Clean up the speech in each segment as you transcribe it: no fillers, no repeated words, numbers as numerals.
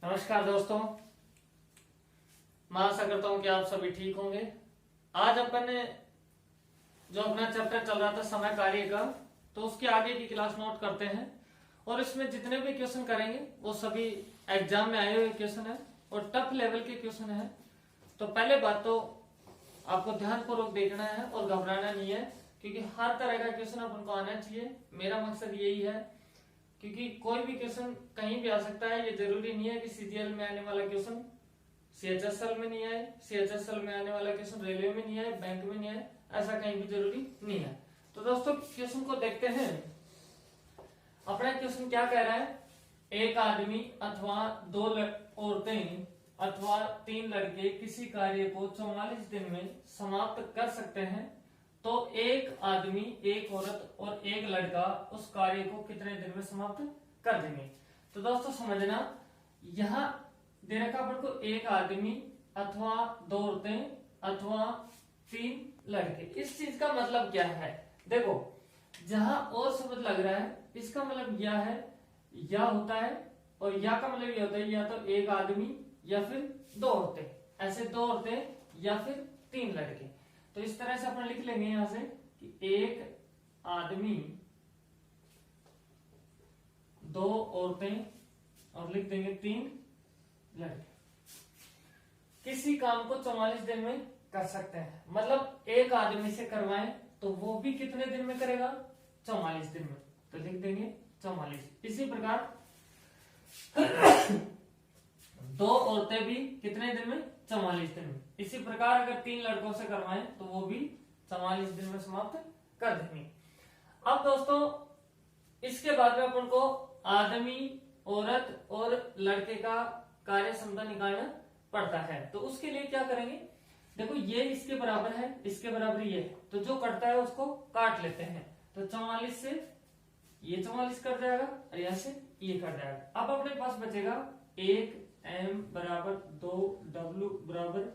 नमस्कार दोस्तों, मैं आशा करता हूं कि आप सभी ठीक होंगे। आज अपन ने जो अपना चैप्टर चल रहा था समय कार्य का, तो उसके आगे की क्लास नोट करते हैं और इसमें जितने भी क्वेश्चन करेंगे वो सभी एग्जाम में आए हुए क्वेश्चन है और टफ लेवल के क्वेश्चन है। तो पहले बात तो आपको ध्यानपूर्वक देखना है और घबराना नहीं है, क्योंकि हर तरह का क्वेश्चन अपन को आना चाहिए। मेरा मकसद यही है, क्योंकि कोई भी क्वेश्चन कहीं भी आ सकता है। ये जरूरी नहीं है कि सीजीएल में आने वाला क्वेश्चन सीएचएसएल में नहीं आए, सीएचएसएल में आने वाला क्वेश्चन रेलवे में नहीं आए, बैंक में नहीं आए, ऐसा कहीं भी जरूरी नहीं है। तो दोस्तों क्वेश्चन को देखते हैं। अपना क्वेश्चन क्या कह रहा है, एक आदमी अथवा दो औरतें अथवा 3 लड़के किसी कार्य को 44 दिन में समाप्त कर सकते हैं, तो एक आदमी, एक औरत और एक लड़का उस कार्य को कितने दिन में समाप्त कर देंगे। तो दोस्तों समझना, यहां दे रखा अपन को एक आदमी अथवा 2 औरतें अथवा 3 लड़के। इस चीज का मतलब क्या है, देखो जहां और शब्द लग रहा है इसका मतलब या है, या होता है, और या का मतलब ये होता है या तो एक आदमी या फिर 2 औरतें, ऐसे 2 औरतें या फिर 3 लड़के। तो इस तरह से अपन लिख लेंगे यहां से कि एक आदमी, 2 औरतें और लिख देंगे 3 लड़के किसी काम को 44 दिन में कर सकते हैं। मतलब एक आदमी से करवाएं तो वो भी कितने दिन में करेगा, 44 दिन में, तो लिख देंगे 44। इसी प्रकार 2 औरतें भी कितने दिन में, 44 दिन में। इसी प्रकार अगर 3 लड़कों से करवाएं तो वो भी 44 दिन में समाप्त कर देंगे। अब दोस्तों इसके बाद में अपन को आदमी, औरत और लड़के का कार्य क्षमता निकालना पड़ता है। तो उसके लिए क्या करेंगे, देखो ये इसके बराबर है, इसके बराबर ये है, तो जो कटता है उसको काट लेते हैं। तो 44 से ये 44 कट जाएगा और यहां से ये कट जाएगा। अब अपने पास बचेगा 1 m बराबर 2 w बराबर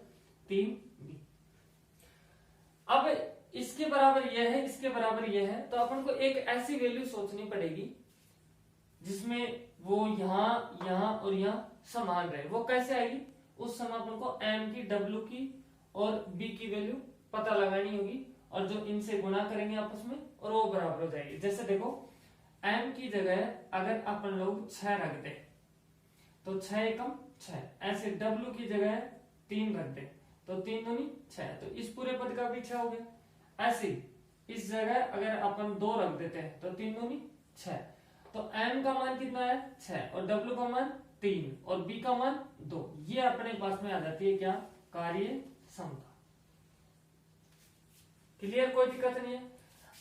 3 b। अब इसके बराबर यह है, इसके बराबर यह है, तो अपन को एक ऐसी वैल्यू सोचनी पड़ेगी जिसमें वो यहां और यहां समान रहे। वो कैसे आएगी, उस समय अपन को m की, w की और b की वैल्यू पता लगानी होगी और जो इनसे गुणा करेंगे आपस में और वो बराबर हो जाएगी। जैसे देखो m की जगह अगर अपन लोग 6 रख दे तो 6 एकम 6, ऐसे w की जगह 3 रख दे तो 3 दूनी 6, तो इस पूरे पद का भी 6 हो गया। ऐसे इस जगह अगर अपन 2 रख देते हैं तो 3 दूनी 6, तो m का मान कितना है 6 और w का मान 3 और b का मान 2। ये अपने पास में आ जाती है क्या, कार्य क्षमता। क्लियर, कोई दिक्कत नहीं है।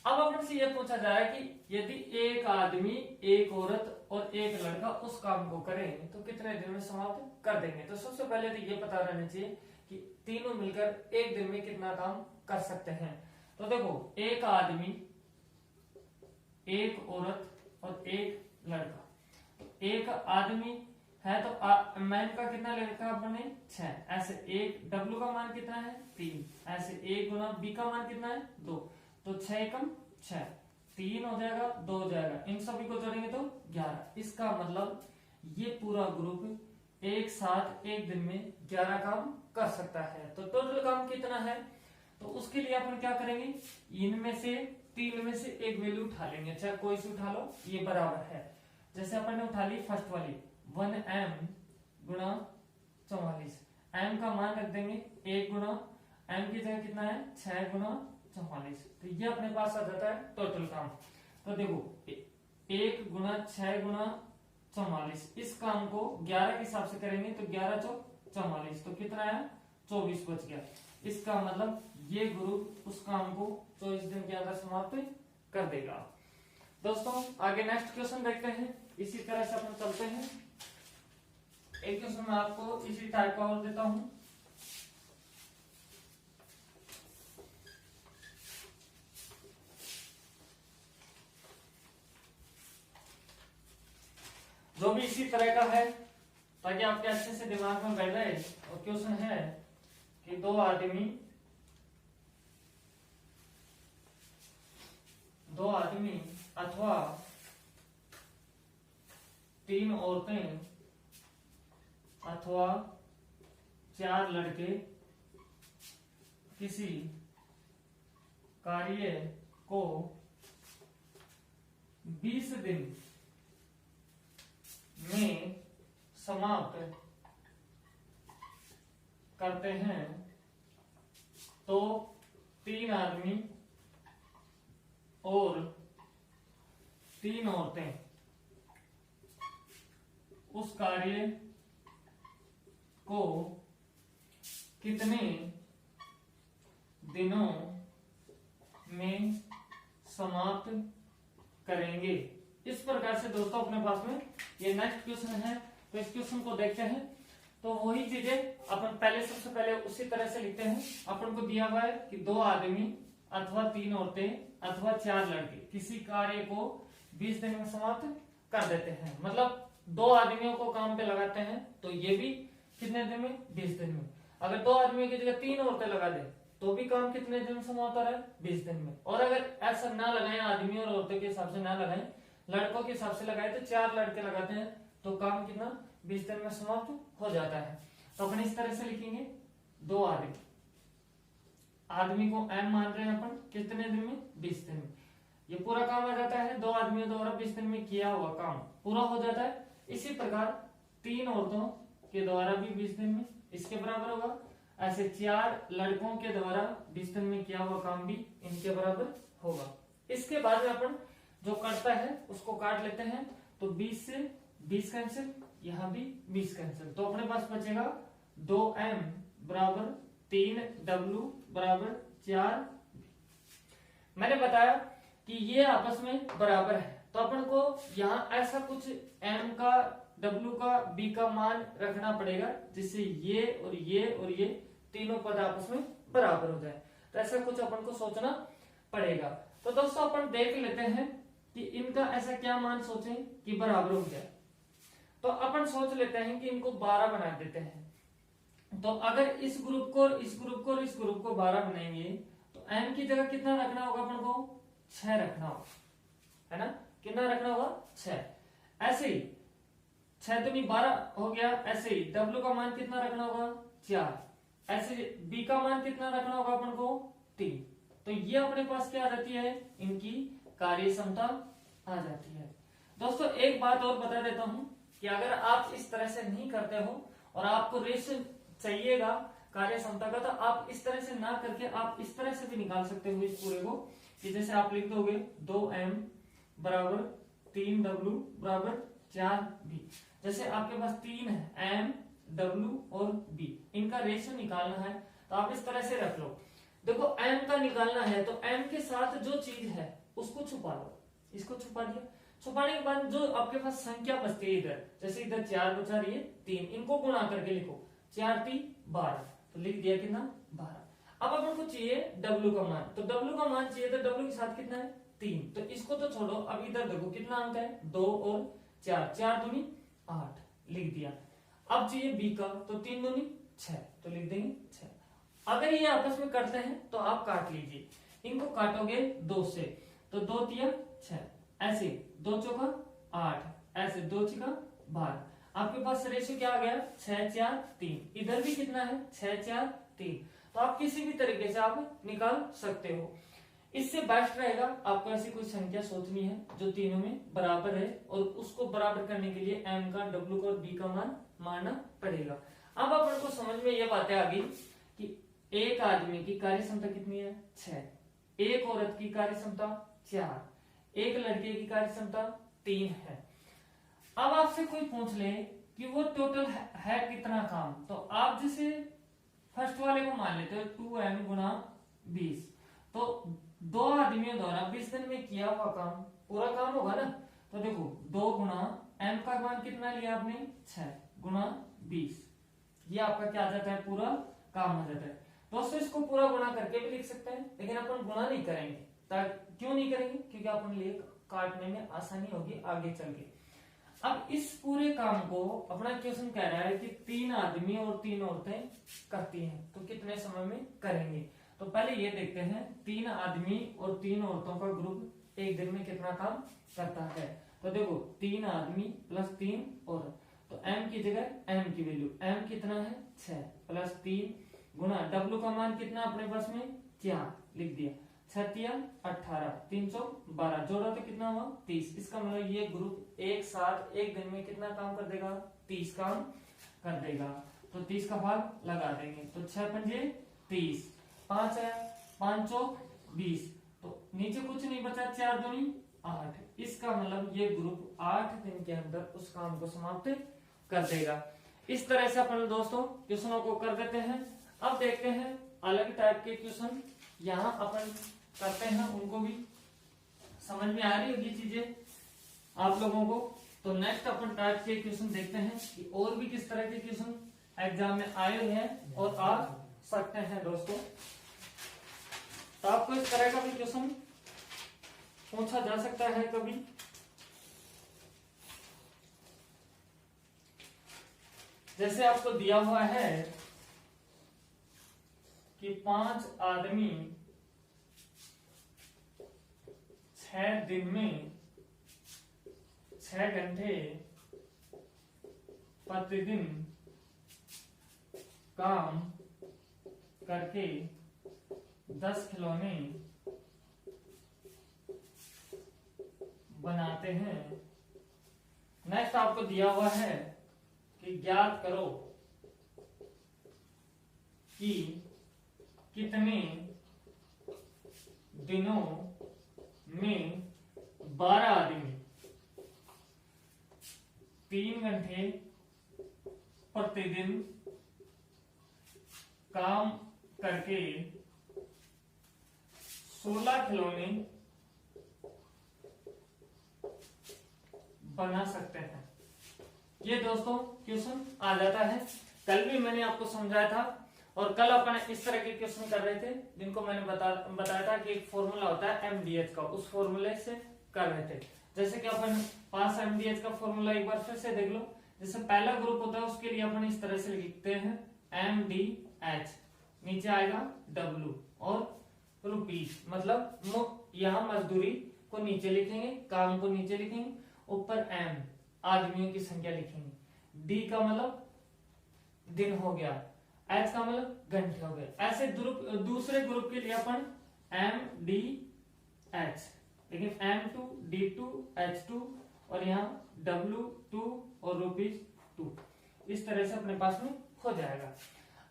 अब अपन से यह पूछा जा रहा है कि यदि एक आदमी, एक औरत और एक लड़का उस काम को करें तो कितने दिन में समाप्त कर देंगे। तो सबसे पहले तो ये पता रहना चाहिए कि तीनों मिलकर एक दिन में कितना काम कर सकते हैं। तो देखो एक आदमी, एक औरत और एक लड़का। तो एक आदमी है तो मैन का कितना ले रखा है अपन ने 6, ऐसे एक w का मान कितना है 3, ऐसे 1 गुना b का मान कितना है 2, तो 6 एकम 6, 3 हो जाएगा 2 हो जाएगा, इन सभी को जोड़ेंगे तो 11। इसका मतलब ये पूरा ग्रुप एक साथ एक दिन में 11 काम कर सकता है। तो टोटल काम कितना है, तो उसके लिए अपन क्या करेंगे, इनमें से 3 में से एक वैल्यू उठा लेंगे, चाहे कोई से उठा लो, ये बराबर है। जैसे अपन ने उठा ली फर्स्ट वाली 1m गुणा 44, m का मान रख देंगे 1 गुना m की जगह कितना है 6 गुना 44, तो ये अपने पास आ जाता है टोटल काम। तो देखो 1 गुना 6 गुना 44, इस काम को 11 के हिसाब से करेंगे तो 11 चौक 44, तो कितना है 24 बच गया। इसका मतलब ये ग्रुप उस काम को 24 दिन के अंदर समाप्त कर देगा। दोस्तों आगे नेक्स्ट क्वेश्चन देखते हैं। इसी तरह से अपन चलते हैं। एक क्वेश्चन मैं आपको इसी टाइप का और देता हूं। जो भी इसी तरह का है, ताकि आपके अच्छे से दिमाग में बैठ जाए। और क्वेश्चन है कि 2 आदमी अथवा 3 औरतें अथवा 4 लड़के किसी कार्य को 20 दिन में समाप्त करते हैं तो 3 आदमी और 3 औरतें उस कार्य को कितने दिनों में समाप्त करेंगे। इस प्रकार से दोस्तों अपने पास में ये नेक्स्ट क्वेश्चन है। तो इस क्वेश्चन को देखते हैं। तो वही चीजें अपन पहले सबसे पहले उसी तरह से लिखते हैं। अपन को दिया हुआ है कि 2 आदमी अथवा 3 औरतें अथवा 4 लड़के किसी कार्य को 20 दिन में समाप्त कर देते हैं। मतलब 2 आदमियों को काम पे लगाते हैं तो ये भी कितने दिन में, 20 दिन में। अगर 2 आदमियों की जगह 3 औरतें लगा दे तो भी काम कितने दिन में समाप्त हो रहा है, 20 दिन में। और अगर ऐसा ना लगाए, आदमी और औरतों के हिसाब से ना लगाए, लड़कों के हिसाब से लगाए तो 4 लड़के लगाते हैं तो काम कितना, 20 दिन में समाप्त हो जाता है। तो अपन इस तरह से लिखेंगे 2 आदमी, आदमी को एम मान रहे हैं अपन, कितने दिन में, 20 दिन में। ये पूरा काम आ जाता है 2 आदमियों द्वारा 20 दिन में किया हुआ काम पूरा हो जाता है। इसी प्रकार 3 औरतों के द्वारा भी 20 दिन में इसके बराबर होगा। ऐसे 4 लड़कों के द्वारा 20 दिन में किया हुआ काम भी इनके बराबर होगा। इसके बाद में अपन जो करता है उसको काट लेते हैं। तो 20 से 20 कैंसिल, यहां भी 20 कैंसिल। तो अपने पास बचेगा 2m बराबर 3w बराबर 4। मैंने बताया कि ये आपस में बराबर है तो अपन को यहाँ ऐसा कुछ m का, w का, b का मान रखना पड़ेगा जिससे ये और ये और ये तीनों पद आपस में बराबर हो जाए। तो ऐसा कुछ अपन को सोचना पड़ेगा। तो दोस्तों अपन देख लेते हैं कि इनका ऐसा क्या मान सोचें कि बराबर हो गया। तो अपन सोच लेते हैं कि इनको 12 बना देते हैं। तो अगर इस ग्रुप को, इस ग्रुप को, इस ग्रुप को 12 बनाएंगे तो m की जगह कितना रखना होगा अपन को, 6 रखना होगा, है ना। कितना रखना होगा, 6। ऐसे ही 6 तो नहीं 12 हो गया। ऐसे ही w का मान कितना रखना होगा, 4। ऐसे b का मान कितना रखना होगा अपन को, 3। तो ये अपने पास क्या आ जाती है, इनकी कार्य क्षमता आ जाती है। दोस्तों एक बात और बता देता हूं कि अगर आप इस तरह से नहीं करते हो और आपको रेशियो चाहिएगा कार्य क्षमता का, तो आप इस तरह से ना करके आप इस तरह से भी निकाल सकते हो इस पूरे को, कि जैसे आप लिख दोगे 2m बराबर 3w बराबर 4b। जैसे आपके पास 3 है, m, w और b, इनका रेशियो निकालना है तो आप इस तरह से रख लो। देखो m का निकालना है तो m के साथ जो चीज है उसको छुपा लो। इसको छुपा दिया, छुपाने के बाद जो आपके पास संख्या बचती है इधर, जैसे इधर 4 बचा रही है 3, इनको गुणा करके लिखो, 4 3 12, तो लिख दिया कितना, 12। अब अपन को चाहिए w का मान, तो w का मान चाहिए तो w के साथ कितना है, 3। तो इसको तो छोड़ो, अब इधर देखो कितना अंक है, 2 और 4, 4 दूनी 8, लिख दिया। अब चाहिए b का, तो 3 दूनी 6, तो लिख देंगे 6। अगर ये आपस में करते हैं तो आप काट लीजिए, इनको काटोगे 2 से, तो 2 तिया 6, ऐसे 2 चौका 8, ऐसे 2 छिका 12। आपके पास रेशियो क्या आ गया, 6 4 3। इधर भी कितना है, 6 4 3। तो आप किसी भी तरीके से आप निकाल सकते हो। इससे बेस्ट रहेगा आपको ऐसी कोई संख्या सोचनी है जो तीनों में बराबर है, और उसको बराबर करने के लिए m का, w का और b का मान मानना पड़ेगा। अब अपन को समझ में ये बातें आ गई कि एक आदमी की कार्य क्षमता कितनी है, 6, एक औरत की कार्य क्षमता 4, एक लड़के की कार्य क्षमता 3 है। अब आपसे कोई पूछ ले कि वो टोटल है कितना काम, तो आप जैसे फर्स्ट वाले को मान लेते हो 2m गुणा 20, तो 2 आदमियों द्वारा 20 दिन में किया हुआ काम पूरा काम होगा ना। तो देखो 2 गुणा m का मान कितना लिया आपने, 6 गुणा 20, ये आपका क्या आ जाता है, पूरा काम हो जाता है। दोस्तों इसको पूरा गुणा करके भी लिख सकते हैं, लेकिन अपन गुणा नहीं करेंगे। क्यों नहीं करेंगे, क्योंकि अपन लिए काटने में आसानी होगी आगे चल के। अब इस पूरे काम को अपना क्वेश्चन कह रहा है कि 3 आदमी और 3 औरतें करती हैं, तो कितने समय में करेंगे। तो पहले ये देखते हैं 3 आदमी और 3 औरतों का ग्रुप एक दिन में कितना काम करता है। तो देखो 3 आदमी प्लस 3 औरत, तो तो m की जगह m की वैल्यू m कितना है 6 प्लस 3 गुना w का मान कितना अपने पास में 4 लिख दिया 6 18 312 जोड़ा तो कितना हुआ 30। इसका मतलब ये ग्रुप एक साथ एक दिन में कितना काम कर देगा 30 काम कर देगा। तो 30 का भाग लगा देंगे तो 6 पंजे 30 5 है 5 20 तो नीचे कुछ नहीं बचा 4 दूनी 8। इसका मतलब ये ग्रुप 8 दिन के अंदर उस काम को समाप्त कर देगा। इस तरह से अपन दोस्तों क्वेश्चनों को कर देते हैं। अब देखते हैं अलग टाइप के क्वेश्चन यहाँ अपन करते हैं, उनको भी समझ में आ रही होगी चीजें आप लोगों को। तो नेक्स्ट अपन टाइप के क्वेश्चन देखते हैं कि और भी किस तरह के क्वेश्चन एग्जाम में आए हुए हैं और आ सकते हैं दोस्तों। तो आपको इस तरह का भी क्वेश्चन पूछा जा सकता है कभी। जैसे आपको दिया हुआ है कि 5 आदमी 6 दिन में 6 घंटे प्रतिदिन काम करके 10 खिलौने बनाते हैं। नेक्स्ट आपको दिया हुआ है कि ज्ञात करो कि कितने दिनों में 12 आदमी 3 घंटे प्रतिदिन काम करके 16 खिलौने बना सकते हैं। ये दोस्तों क्वेश्चन आ जाता है। कल भी मैंने आपको समझाया था और कल अपन इस तरह के क्वेश्चन कर रहे थे जिनको मैंने बताया था कि एक फॉर्मूला होता है एमडीएच का, उस फॉर्मूले से कर रहे थे। जैसे कि अपन 5 एमडीएच का फॉर्मूला एक बार फिर से देख लो। जैसे पहला ग्रुप होता है उसके लिए अपन इस तरह से लिखते हैं एमडीएच, नीचे आएगा डब्ल्यू और रुपीज, मतलब यहाँ मजदूरी को नीचे लिखेंगे, काम को नीचे लिखेंगे, ऊपर एम आदमियों की संख्या लिखेंगे, डी का मतलब दिन हो गया, एच का मतलब घंटे हो गए। ऐसे दूसरे ग्रुप के लिए अपन एम डी एच, लेकिन M2 D2 H2 और यहाँ W2 और रुपीज 2, इस तरह से अपने पास में हो जाएगा।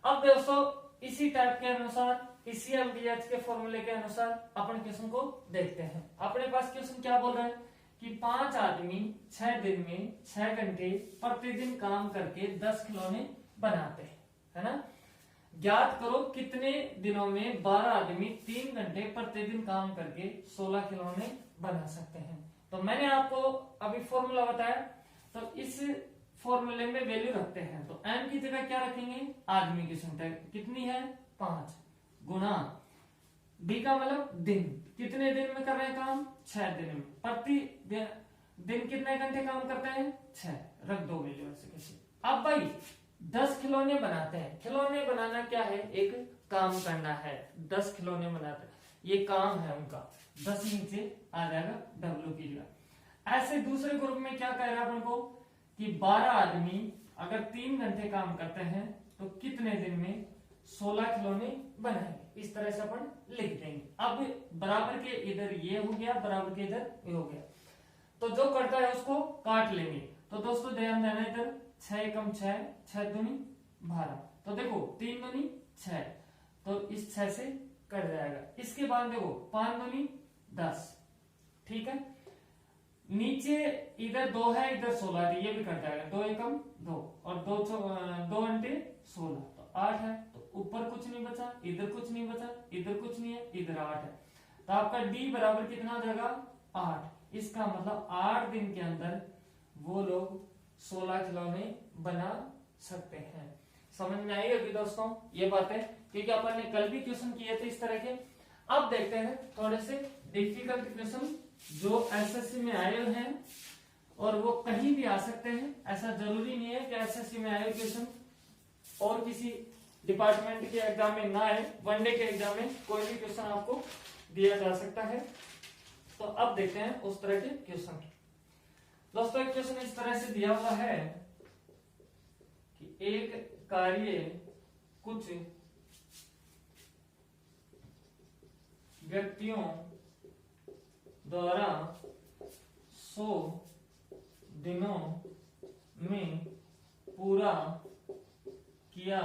अब दोस्तों इसी टाइप के अनुसार, इसी एमडीएच के फॉर्मूले के अनुसार अपन क्वेश्चन को देखते हैं। अपने पास क्वेश्चन क्या बोल रहा है कि 5 आदमी 6 दिन में 6 घंटे प्रतिदिन काम करके 10 खिलौने बनाते हैं, है ना। ज्ञात करो कितने दिनों में 12 आदमी 3 घंटे प्रतिदिन काम करके 16 खिलौने बना सकते हैं। तो मैंने आपको अभी फॉर्मूला बताया, तो इस फॉर्मूले में वैल्यू रखते हैं। तो m की जगह क्या रखेंगे, आदमी की संख्या कितनी है 5, गुना d का मतलब दिन, कितने दिन में कर रहे हैं काम 6 दिन में, प्रति दिन कितने घंटे काम करते हैं 6, रख दो वैल्यू ऐसे कैसे। अब भाई 10 खिलौने बनाते हैं। खिलौने बनाना क्या है, एक काम करना है। 10 खिलौने बनाते हैं, ये काम है उनका, 10 नीचे आ जाएगा W की जगह। ऐसे दूसरे ग्रुप में क्या कह रहा है अपन को कि 12 आदमी अगर 3 घंटे काम करते हैं तो कितने दिन में 16 खिलौने बनाएंगे। इस तरह से अपन लिख देंगे। अब बराबर के इधर ये हो गया, बराबर के इधर ये हो गया, तो जो करता है उसको काट लेंगे। तो दोस्तों ध्यान देना, इधर 6 एकम 6, 6 दूनी 12, तो देखो 3 दूनी 6, तो इस 6 से कट जाएगा। इसके बाद देखो 5 दूनी 10, ठीक है। नीचे इधर 2 है, इधर 16 है, ये भी कट जाएगा। 2 एकम 2 और 2 अंटे 16, तो 8 है। तो ऊपर कुछ नहीं बचा, इधर कुछ नहीं बचा, इधर कुछ नहीं है, इधर 8 है। तो आपका डी बराबर कितना हो जाएगा 8। इसका मतलब 8 दिन के अंदर वो लोग 16 खिलौने बना सकते हैं। समझ में आई होगी दोस्तों ये बातें, क्योंकि अपन ने कल भी क्वेश्चन किए थे इस तरह के। अब देखते हैं थोड़े से डिफिकल्ट क्वेश्चन जो एसएससी में आए हैं, और वो कहीं भी आ सकते हैं। ऐसा जरूरी नहीं है कि एसएससी में आए क्वेश्चन और किसी डिपार्टमेंट के एग्जाम में ना आए, वनडे के एग्जाम में कोई भी क्वेश्चन आपको दिया जा सकता है। तो अब देखते हैं उस तरह के क्वेश्चन। दोस्तों एक क्वेश्चन इस तरह से दिया हुआ है एक कार्य कुछ व्यक्तियों द्वारा 100 दिनों में पूरा किया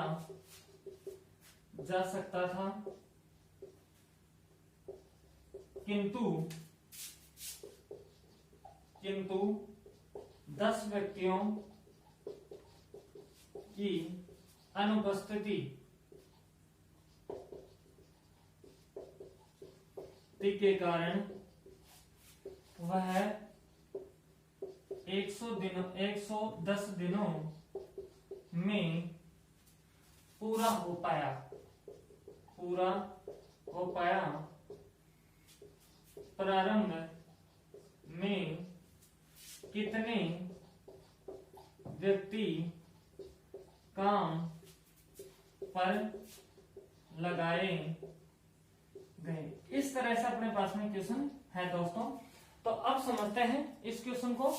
जा सकता था, किंतु 10 व्यक्तियों की अनुपस्थिति के कारण वह 110 दिनों में पूरा हो पाया। प्रारंभ में कितने व्यक्ति काम पर लगाए गए। इस तरह से अपने पास में क्वेश्चन है दोस्तों। तो अब समझते हैं इस क्वेश्चन को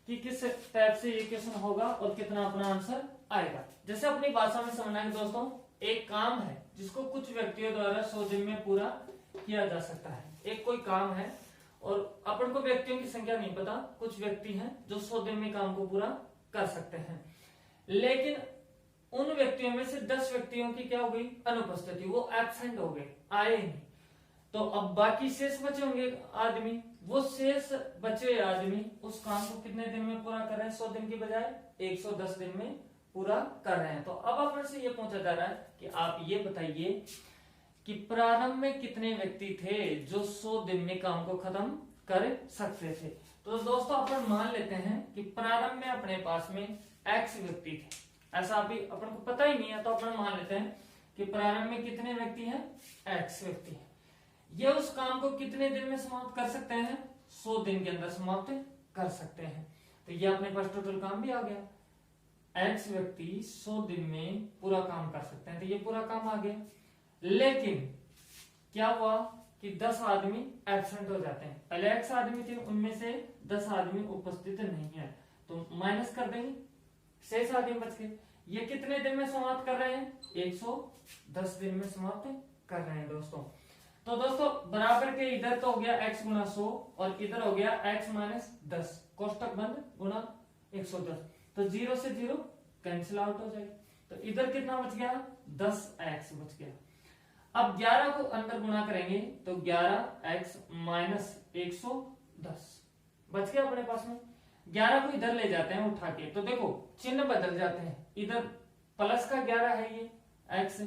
कि किस टाइप से ये क्वेश्चन होगा और कितना अपना आंसर आएगा। जैसे अपनी भाषा में समझना है दोस्तों, एक काम है जिसको कुछ व्यक्तियों द्वारा 100 दिन में पूरा किया जा सकता है। एक कोई काम है और अपन को व्यक्तियों की संख्या नहीं पता, कुछ व्यक्ति हैं जो 100 दिन में काम को पूरा कर सकते हैं, लेकिन उन व्यक्तियों में से 10 व्यक्तियों की क्या हो गई, अनुपस्थिति, वो एब्सेंट हो गए, आए नहीं। तो अब बाकी शेष बचे होंगे आदमी, वो शेष बचे हुए आदमी उस काम को कितने दिन में पूरा कर रहे हैं, 100 दिन की बजाय 110 दिन में पूरा कर रहे हैं। तो अब अपन से ये पूछा जा रहा है कि आप ये बताइए कि प्रारंभ में कितने व्यक्ति थे जो 100 दिन में काम को खत्म कर सकते थे। तो दोस्तों अपन मान लेते हैं कि प्रारंभ में अपने पास में x व्यक्ति थे, ऐसा अभी अपन को पता ही नहीं है, तो अपन मान लेते हैं कि प्रारंभ में कितने व्यक्ति हैं, x व्यक्ति हैं। ये उस काम को कितने दिन में समाप्त कर सकते हैं, 100 दिन के अंदर समाप्त कर सकते हैं। तो ये अपने पास टोटल काम भी आ गया, x व्यक्ति 100 दिन में पूरा काम कर सकते हैं, तो ये पूरा काम आ गया। लेकिन क्या हुआ कि 10 आदमी एब्सेंट हो जाते हैं। पहले x आदमी थे, उनमें से 10 आदमी उपस्थित नहीं है, तो माइनस कर देंगे, शेष आदमी बच गए। ये कितने दिन में समाप्त कर रहे हैं, 110 दिन में समाप्त कर रहे हैं दोस्तों। तो दोस्तों बराबर के इधर तो हो गया x गुना 100 और इधर हो गया x माइनस 10, कोष्टक बंद गुना 110, तो 0 से 0 कैंसिल आउट हो जाएगा। तो इधर कितना बच गया, 10x बच गया। अब 11 को अंदर गुणा करेंगे तो 11x माइनस 110 बच गया अपने पास में। 11 को इधर ले जाते हैं उठा के, तो देखो चिन्ह बदल जाते हैं, इधर प्लस का 11 है ये x,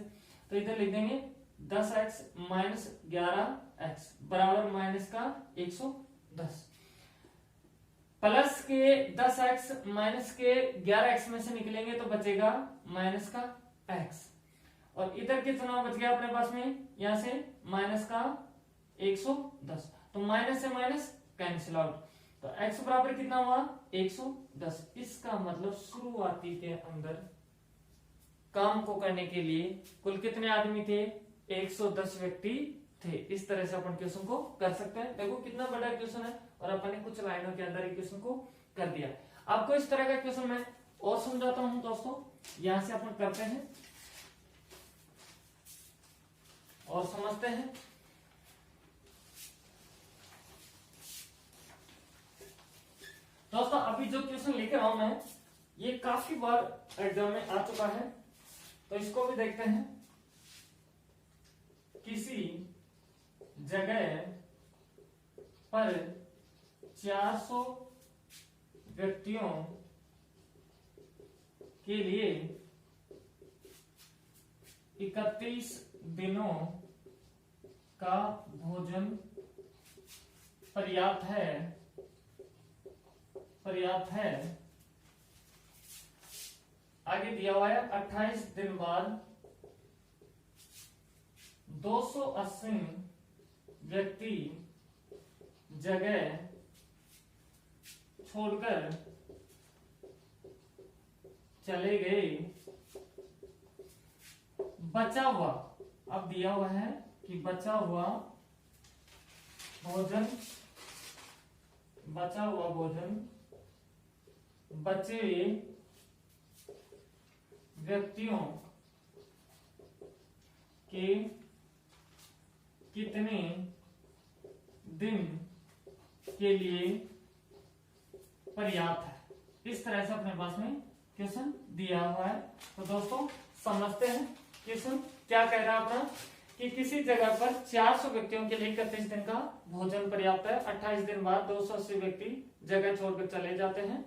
तो इधर लिख देंगे 10x माइनस 11x बराबर माइनस का 110। प्लस के 10x माइनस के 11x में से निकलेंगे तो बचेगा माइनस का x, और इधर कितना बच गया अपने पास में, यहां से माइनस का 110, तो माइनस से माइनस कैंसिल आउट, तो x बराबर कितना हुआ, 110। इसका मतलब शुरुआती के अंदर काम को करने के लिए कुल कितने आदमी थे, 110 व्यक्ति थे। इस तरह से अपन क्वेश्चन को कर सकते हैं। देखो कितना बड़ा क्वेश्चन है और अपन ने कुछ लाइनों के अंदर क्वेश्चन को कर दिया। आपको इस तरह का क्वेश्चन मैं और समझाता हूं दोस्तों, यहां से अपन करते हैं और समझते हैं। दोस्तों अभी जो क्वेश्चन लेकर आऊं मैं, ये काफी बार एग्जाम में आ चुका है, तो इसको भी देखते हैं। किसी जगह पर 400 व्यक्तियों के लिए 31 दिनों का भोजन पर्याप्त है। आगे दिया हुआ है 28 दिन बाद 280 व्यक्ति जगह छोड़कर चले गए। बचा हुआ, अब दिया हुआ है कि बचा हुआ भोजन बचे व्यक्तियों के कितने दिन के लिए पर्याप्त है। इस तरह से अपने पास में क्वेश्चन दिया हुआ है। तो दोस्तों समझते हैं क्वेश्चन क्या कह रहा है अपना, कि किसी जगह पर 400 व्यक्तियों के लिए 31 दिन का भोजन पर्याप्त है। 28 दिन बाद 280 व्यक्ति जगह छोड़कर चले जाते हैं,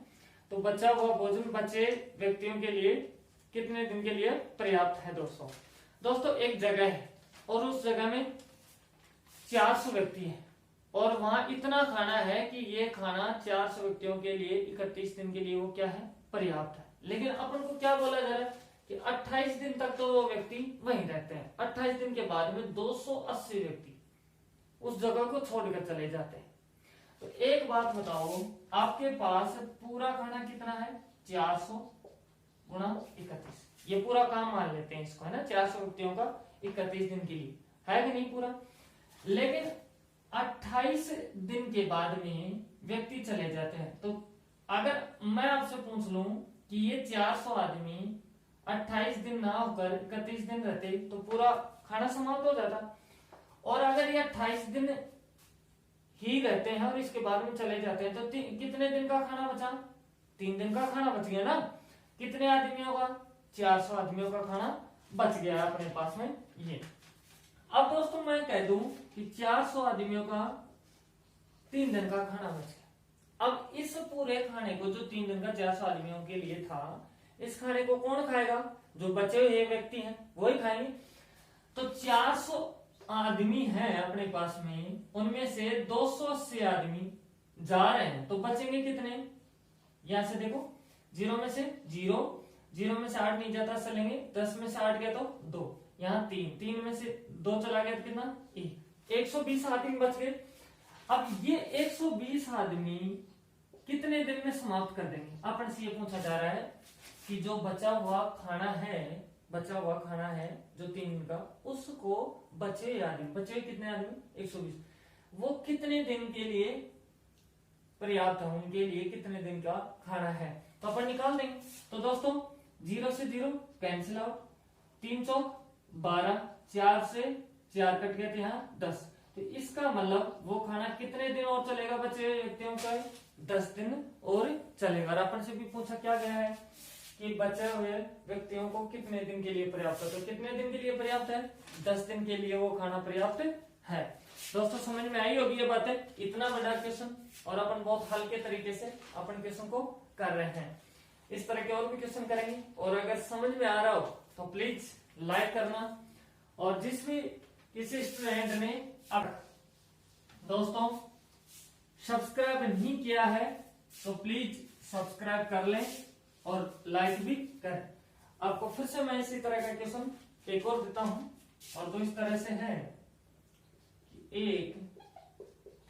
तो बचा हुआ भोजन बचे व्यक्तियों के लिए कितने दिन के लिए पर्याप्त है। दोस्तों एक जगह है और उस जगह में 400 व्यक्ति हैं और वहां इतना खाना है कि ये खाना 400 व्यक्तियों के लिए 31 दिन के लिए वो क्या है, पर्याप्त है। लेकिन अपन को क्या बोला जा रहा है कि 28 दिन तक तो वो व्यक्ति वहीं रहते हैं, 28 दिन के बाद में 280 व्यक्ति उस जगह को छोड़कर चले जाते हैं। तो एक बात बताओ, आपके पास पूरा खाना कितना है, 400 गुणा 31, ये पूरा काम मान लेते हैं इसको, है ना, 400 व्यक्तियों का 31 दिन के लिए है कि नहीं पूरा। लेकिन 28 दिन के बाद में व्यक्ति चले जाते हैं, तो अगर मैं आपसे पूछ लूं कि ये 400 आदमी 28 दिन ना होकर 31 दिन रहते तो पूरा खाना समाप्त हो जाता, और अगर ये 28 दिन ही रहते हैं और इसके बाद में चले जाते हैं तो कितने दिन का खाना बचा, 3 दिन का खाना बच गया ना। कितने आदमियों का, 400 आदमियों का खाना बच गया अपने पास में ये। अब दोस्तों मैं कह दूं कि 400 आदमियों का 3 दिन का खाना बच गया। अब इस पूरे खाने को जो 3 दिन का 400 आदमियों के लिए था, इस खाने को कौन खाएगा, जो बचे हुए व्यक्ति हैं वही खाएंगे। तो 400 आदमी हैं अपने पास में, उनमें से 280 आदमी जा रहे हैं, तो बचेंगे कितने, यहां से देखो 0 में से 0, 0 में से 8 नहीं जाता, चलेंगे 10 में से 8 गया तो 2, यहाँ 3 में से 2 चला गया तो कितना 1, 120 आदमी बच गए। अब ये 120 आदमी कितने दिन में समाप्त कर देंगे, अपन से ये पूछा जा रहा है कि जो बचा हुआ खाना है जो 3 दिन का, उसको बचे कितने आदमी 120, वो कितने दिन के लिए पर्याप्त है, उनके लिए कितने दिन का खाना है, तो अपन निकाल देंगे। तो दोस्तों 0 से 0 कैंसिल आउट, 3 चौक 12, 4 से 4 कट गए थे यहाँ 10, तो इसका मतलब वो खाना कितने दिन और चलेगा बचे हुए व्यक्तियों का, 10 दिन और चलेगा। और अपन से भी पूछा क्या गया है कि बचे हुए व्यक्तियों को कितने दिन के लिए पर्याप्त है, तो कितने दिन के लिए पर्याप्त है, 10 दिन के लिए वो खाना पर्याप्त है। दोस्तों समझ में आई होगी ये बातें, इतना बड़ा क्वेश्चन और अपन बहुत हल्के तरीके से अपन क्वेश्चन को कर रहे हैं। इस तरह के और भी क्वेश्चन करेंगे, और अगर समझ में आ रहा हो तो प्लीज लाइक करना, और जिस भी किसी स्टूडेंट ने अब दोस्तों सब्सक्राइब नहीं किया है तो प्लीज सब्सक्राइब कर लें और लाइक भी करें। आपको फिर से मैं इसी तरह का क्वेश्चन एक और देता हूं, और तो इस तरह से है कि एक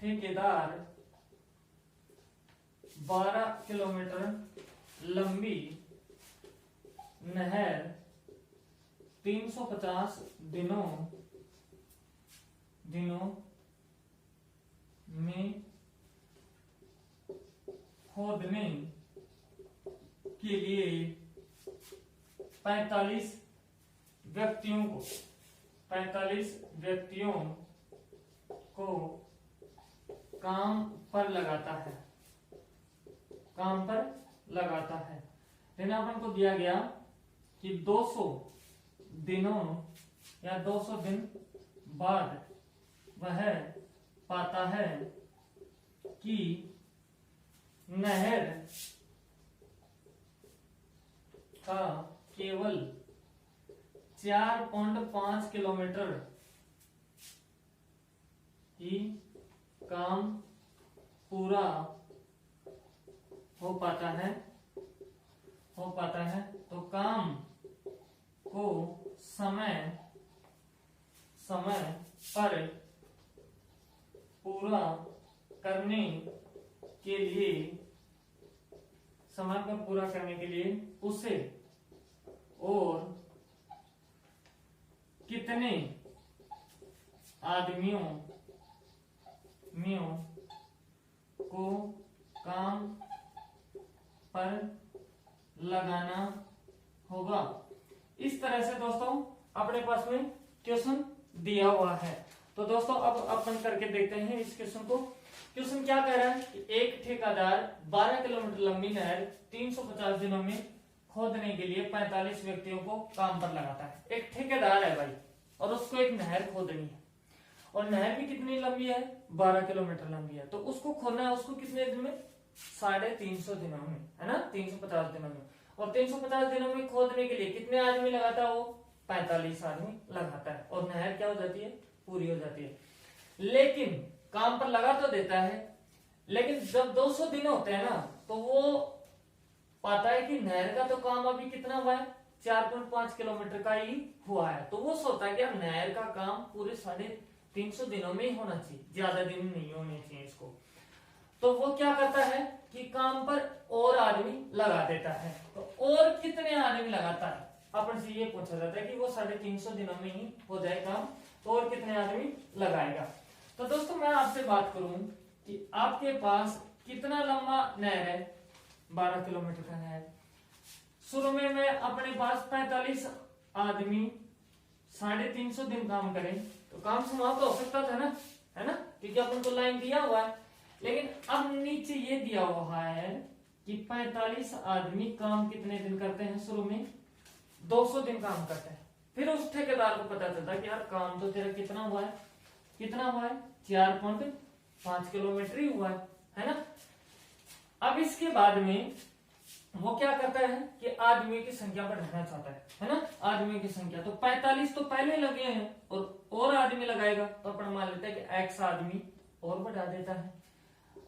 ठेकेदार 12 किलोमीटर लंबी नहर 350 दिनों में खोदने के लिए 45 व्यक्तियों को काम पर लगाता है। लेकिन अपन को दिया गया कि 200 दिनों या 200 दिन बाद वह पाता है कि नहर का केवल 4.5 किलोमीटर ही काम पूरा हो पाता है, तो काम को समय पर पूरा करने के लिए उसे और कितने आदमियों को काम पर लगाना होगा। इस तरह से दोस्तों अपने पास में क्वेश्चन दिया हुआ है। तो दोस्तों अब अपन करके देखते हैं इस क्वेश्चन को। क्वेश्चन क्या कह रहा है कि एक ठेकेदार 12 किलोमीटर लंबी नहर 350 दिनों में खोदने के लिए 45 व्यक्तियों को काम पर लगाता है। एक ठेकेदार है भाई और उसको एक नहर खोदनी है, और नहर भी कितनी लंबी है, 12 किलोमीटर लंबी है। तो उसको खोदना है, उसको कितने दिन में, 350 दिनों में, है ना, 350 दिनों में। और 350 दिनों में खोदने के लिए कितने आदमी लगाता है वो, 45 आदमी लगाता है, और नहर क्या हो जाती है, पूरी हो जाती है। लेकिन काम पर लगा तो देता है, लेकिन जब 200 दिन होते हैं ना, तो वो पाता है कि नहर का तो काम अभी कितना हुआ है, 4.5 किलोमीटर का ही हुआ है। तो वो सोचता है कि अब नहर का काम पूरे 350 दिनों में ही होना चाहिए, ज्यादा दिन नहीं होने चाहिए इसको। तो वो क्या करता है कि काम पर और आदमी लगा देता है। तो और कितने आदमी लगाता है, अपन से ये पूछा जाता है कि वो 350 दिनों में ही हो जाए काम, तो और कितने आदमी लगाएगा। तो दोस्तों मैं आपसे बात करूं कि आपके पास कितना लंबा नहर है, 12 किलोमीटर का नहर। शुरू में मैं अपने पास 45 आदमी 350 दिन काम करें तो काम समाप्त हो सकता था ना, है ना, क्योंकि अपन को लाइन दिया हुआ है। लेकिन अब नीचे ये दिया हुआ है कि 45 आदमी काम कितने दिन करते हैं, शुरू में 200 दिन काम करते हैं। फिर उस ठेकेदार को पता चलता है कि यार काम तो तेरा कितना हुआ है, 4.5 किलोमीटर ही हुआ है ना। अब इसके बाद में वो क्या करता है कि आदमियों की संख्या बढ़ाना चाहता है ना, आदमियों की संख्या। तो 45 तो पहले लगे हैं और आदमी लगाएगा, तो अपन मान लेते हैं कि x आदमी और बढ़ा देता है।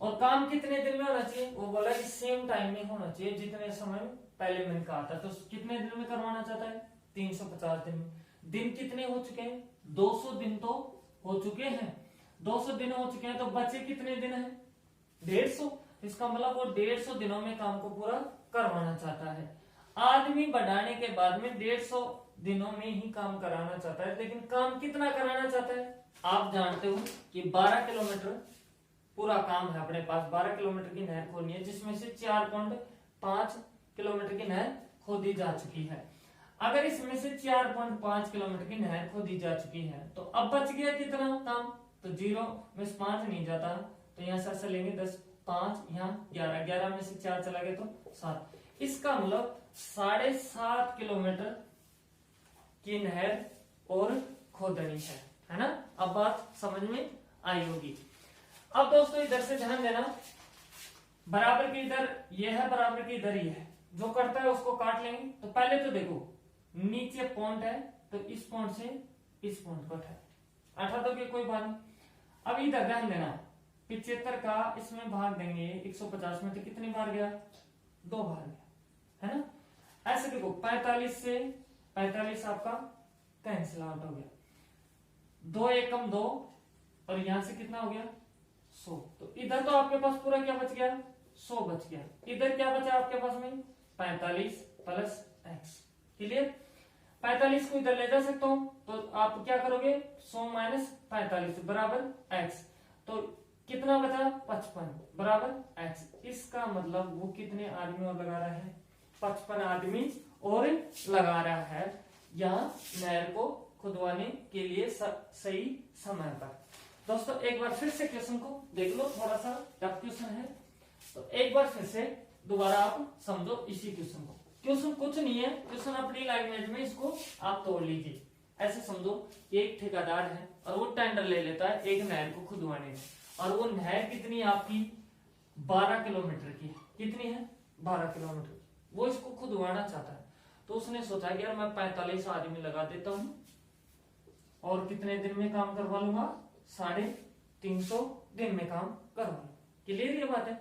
और काम कितने दिन में होना चाहिए, वो बोला कि सेम टाइम में होना चाहिए जितने समय पहले मैंने कहा था। तो कितने दिन में करवाना चाहता है, 350 दिन में। दिन कितने हो चुके हैं, 200 दिन तो हो चुके हैं, 200 दिन हो चुके हैं। तो बचे कितने दिन है, 150। इसका मतलब वो 150 दिनों में काम को पूरा करवाना चाहता है। आदमी बढ़ाने के बाद में 150 दिनों में ही काम कराना चाहता है। लेकिन काम कितना कराना चाहता है, आप जानते हो कि 12 किलोमीटर पूरा काम है अपने पास, 12 किलोमीटर की नहर खोदनी है, जिसमें से 4.5 किलोमीटर की नहर खोदी जा चुकी है। अगर इसमें से 4.5 किलोमीटर की नहर खोदी जा चुकी है, तो अब बच गया कितना काम, तो 0 में से 5 नहीं जाता, तो यहाँ से लेंगे 10, 5 यहाँ 11, 11 में से 4 चला गया तो 7। इसका मतलब 7.5 किलोमीटर की नहर और खोदनी है ना। अब बात समझ में आई होगी। अब दोस्तों इधर से ध्यान देना, बराबर की इधर ये है, बराबर की इधर ही है, जो करता है उसको काट लेंगे। तो पहले तो देखो नीचे पॉइंट है, तो इस पॉइंट से इस पॉइंट को हटा दोगे, कोई बात नहीं। अब इधर ध्यान देना, 75 का इसमें भाग देंगे 150 में, तो कितनी बार गया, 2 बार गया, है ना। ऐसे देखो 45 से 45 आपका कैंसिल आउट हो गया, 2 एकम 2, और यहां से कितना हो गया 100। तो इधर तो आपके पास पूरा क्या बच गया, 100 बच गया। इधर क्या बचा आपके पास में, 45 प्लस x। क्लियर, 45 को इधर ले जा सकता हूं, तो आप क्या करोगे, 100 माइनस 45 बराबर x। तो कितना बचा, 55 बराबर x। इसका मतलब वो कितने आदमी और लगा रहा है, 55 आदमी और लगा रहा है यहाँ नहर को खुदवाने के लिए सही समय पर। दोस्तों एक बार फिर से क्वेश्चन को देख लो, थोड़ा सा टफ क्वेश्चन है, तो एक बार फिर से दोबारा आप समझो इसी क्वेश्चन को। क्वेश्चन कुछ नहीं है, क्वेश्चन अपनी लैंग्वेज में इसको आप तोड़ लीजिए। ऐसे समझो एक ठेकेदार है और वो टेंडर ले लेता है एक नहर को खुदवाने का, और वो नहर कितनी है आपकी, 12 किलोमीटर की। कितनी है, 12 किलोमीटर। वो इसको खुदवाना चाहता है, तो उसने सोचा कि यार मैं 45 आदमी लगा देता हूं और कितने दिन में काम करवा लूंगा, 350 दिन में काम करवा लूंगा। क्लियर ये बात है।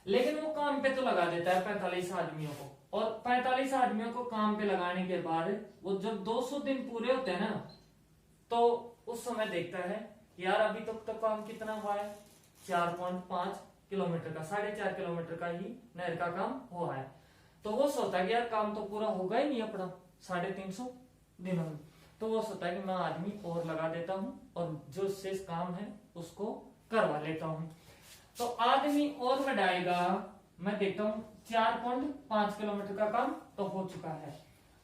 लेकिन वो काम पे तो लगा देता है 45 आदमियों को, और 45 आदमियों को काम पे लगाने के बाद वो जब 200 दिन पूरे होते हैं ना, तो उस समय देखता है यार अभी तक तो काम कितना हुआ है, 4.5 किलोमीटर का, 4.5 किलोमीटर का ही नहर का काम हुआ है। तो वो सोचता है कि यार काम तो पूरा होगा ही नहीं अपना 350 दिनों में। तो वो सोचता है कि मैं आदमी और लगा देता हूं और जो शेष काम है उसको करवा लेता हूं। तो आदमी और बढ़ाएगा, मैं देखता हूं 4.5 किलोमीटर का काम तो हो चुका है।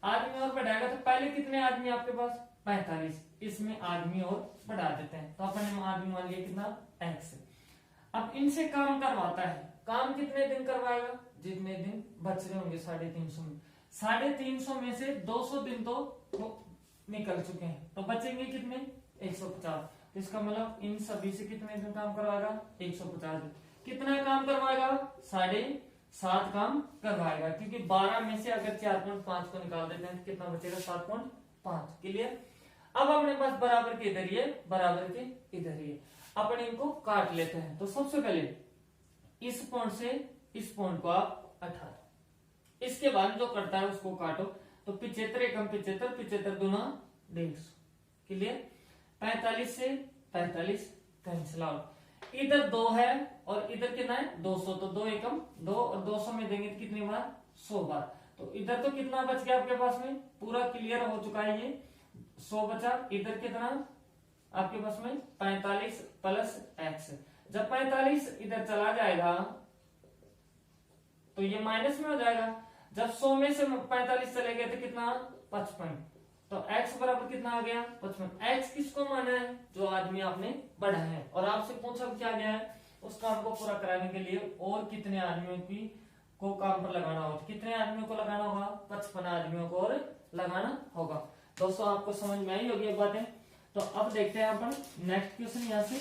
आदमी और बढ़ाएगा तो पहले कितने आदमी आपके पास 45, इसमें आदमी और बढ़ा देते हैं तो अपने आदमी मान लिया कितना x। अब इनसे काम करवाता है, काम कितने दिन करवाएगा, जितने दिन बच रहे होंगे 350 में, 350 में से 200 दिन तो निकल चुके हैं तो बचेंगे कितने 150। तो इसका मतलब इन सभी से कितने दिन काम करवाएगा 150 दिन। कितना काम करवाएगा 7.5 काम करवाएगा, क्योंकि 12 में से अगर 4.5 को निकाल देते हैं तो कितना बचेगा 7.5। क्लियर। अब अपने पास बराबर के इधर ही है, बराबर के इधर ही है, अपन इनको काट लेते हैं। तो सबसे पहले इस पॉइंट से इस पॉइंट को आप 18, इसके बाद जो करता है उसको काटो तो 75 एकम 75, 75 दूना 150। क्लियर। 45 से 45 कैंसिल आउट, इधर 2 है और इधर कितना है 200, तो 2 एकम 2 और 200 में देंगे तो कितनी बार 100 बार। तो इधर तो कितना बच गया आपके पास में, पूरा क्लियर हो चुका है ये 100 बचा। इधर कितना आपके पास में 45 प्लस x, जब 45 इधर चला जाएगा तो ये माइनस में हो जाएगा। जब 100 में से 45 चले गए तो कितना 55, तो x बराबर कितना आ गया 55। x किसको माना है, जो आदमी आपने बढ़ा है और आपसे पूछा क्या गया है उस काम को पूरा कराने के लिए और कितने आदमियों की को काम पर लगाना होगा, कितने आदमियों को लगाना होगा 55 आदमियों को और लगाना होगा। दोस्तों आपको समझ में आई होगी ये बातें। तो अब देखते हैं अपन नेक्स्ट क्वेश्चन यहाँ से,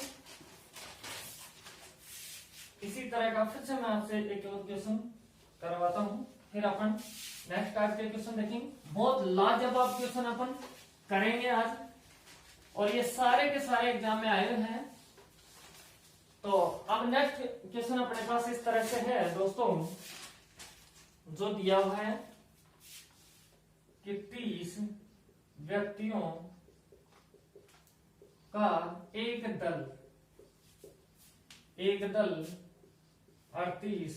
इसी तरह का फिर से मैं आपसे एक और क्वेश्चन करवाता हूँ, फिर अपन नेक्स्ट टाइप के क्वेश्चन देखेंगे। बहुत लाजवाब क्वेश्चन अपन करेंगे आज और ये सारे के सारे एग्जाम में आए हुए हैं। तो अब नेक्स्ट क्वेश्चन अपने पास इस तरह से है दोस्तों, जो दिया हुआ है कि 30 व्यक्तियों का एक दल 38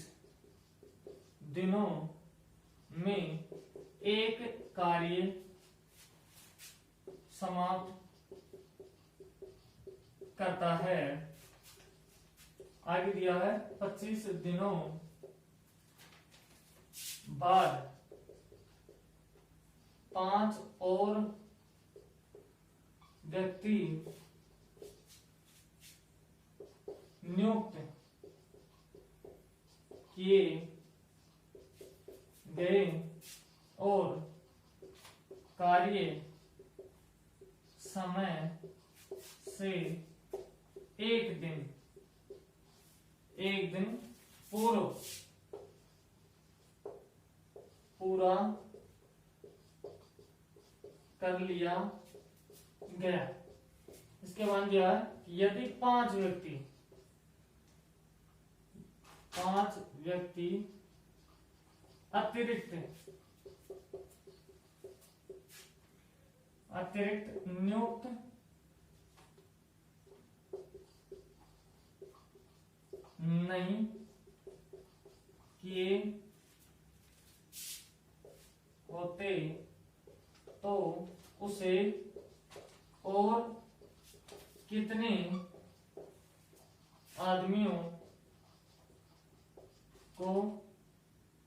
दिनों में एक कार्य समाप्त करता है। आगे दिया है 25 दिनों बाद 5 और व्यक्ति नियुक्त किए गए और कार्य समय से एक दिन पूरा कर लिया गया। इसके बाद दिया है यदि 5 व्यक्ति अतिरिक्त नियुक्त नहीं किए होते तो उसे और कितने आदमियों को